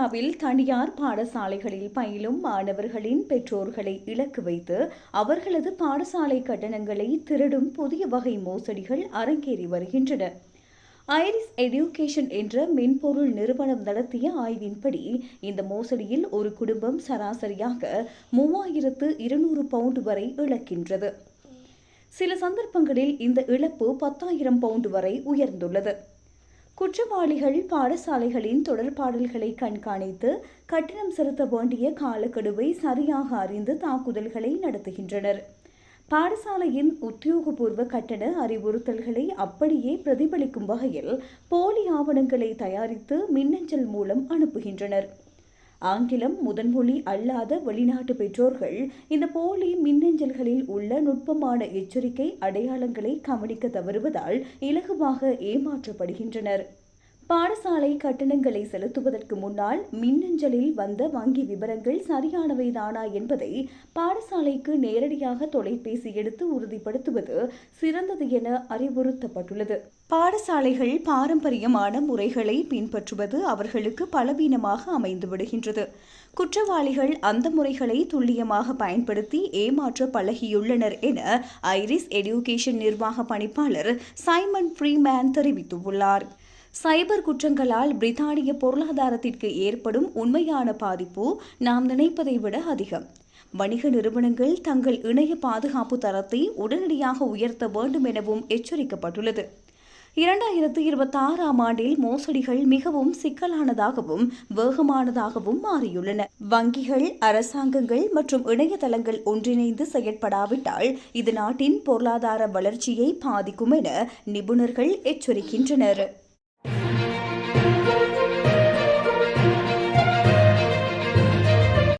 இந்தோனேசியாவில் தனியார் பாடசாலைகளில் பயிலும் மாணவர்களின் பெற்றோர்களை இலக்கு வைத்து அவர்களது பாடசாலை கட்டணங்களை திருடும் புதிய வகை மோசடிகள் அரங்கேறி வருகின்றன. ஐரிஸ் எடியூகேஷன் என்ற மென்பொருள் நிறுவனம் நடத்திய ஆய்வின்படி இந்த மோசடியில் ஒரு குடும்பம் சராசரியாக 3200 பவுண்ட் வரை இழக்கின்றது. சில சந்தர்ப்பங்களில் இந்த இழப்பு 10,000 பவுண்ட் வரை உயர்ந்துள்ளது. குற்றவாளிகள் பாடசாலைகளின் தொடர்பாடல்களை கண்காணித்து கட்டணம் செலுத்த வேண்டிய காலக்கெடுவை சரியாக அறிந்து தாக்குதல்களை நடத்துகின்றனர். பாடசாலையின் உத்தியோகபூர்வ கட்டண அறிவுறுத்தல்களை அப்படியே பிரதிபலிக்கும் வகையில் போலி ஆவணங்களை தயாரித்து மின்னஞ்சல் மூலம் அனுப்புகின்றனர். ஆங்கிலம் முதன்மொழி அல்லாத வெளிநாட்டு பெற்றோர்கள் இந்த போலி மின்னஞ்சல்களில் உள்ள நுட்பமான எச்சரிக்கை அடையாளங்களை கவனிக்க தவறுவதால் இலகுவாக ஏமாற்றப்படுகின்றனர். பாடசாலை கட்டணங்களை செலுத்துவதற்கு முன்னால் மின்னஞ்சலில் வந்த வங்கி விவரங்கள் சரியானவைதானா என்பதை பாடசாலைக்கு நேரடியாக தொலைபேசி எடுத்து உறுதிப்படுத்துவது சிறந்தது என அறிவுறுத்தப்பட்டுள்ளது. பாடசாலைகள் பாரம்பரியமான முறைகளை பின்பற்றுவது அவர்களுக்கு பலவீனமாக அமைந்துவிடுகின்றது. குற்றவாளிகள் அந்த முறைகளை துல்லியமாக பயன்படுத்தி ஏமாற்ற பழகியுள்ளனர் என ஐரிஸ் எடியூகேஷன் நிர்வாக பணிப்பாளர் சைமன் ஃப்ரீமேன் தெரிவித்துள்ளார். சைபர் குற்றங்களால் பிரித்தானிய பொருளாதாரத்திற்கு ஏற்படும் உண்மையான பாதிப்பு நாம் நினைப்பதை விட அதிகம். வணிக நிறுவனங்கள் தங்கள் இணைய பாதுகாப்பு தரத்தை உடனடியாக உயர்த்த வேண்டும் எனவும் எச்சரிக்கப்பட்டுள்ளது. 2026ஆம் ஆண்டில் மோசடிகள் மிகவும் சிக்கலானதாகவும் வேகமானதாகவும் மாறியுள்ளன. வங்கிகள், அரசாங்கங்கள் மற்றும் இணையதளங்கள் ஒன்றிணைந்து செயற்படாவிட்டால் இது நாட்டின் பொருளாதார வளர்ச்சியை பாதிக்கும் என நிபுணர்கள் எச்சரிக்கின்றனர்.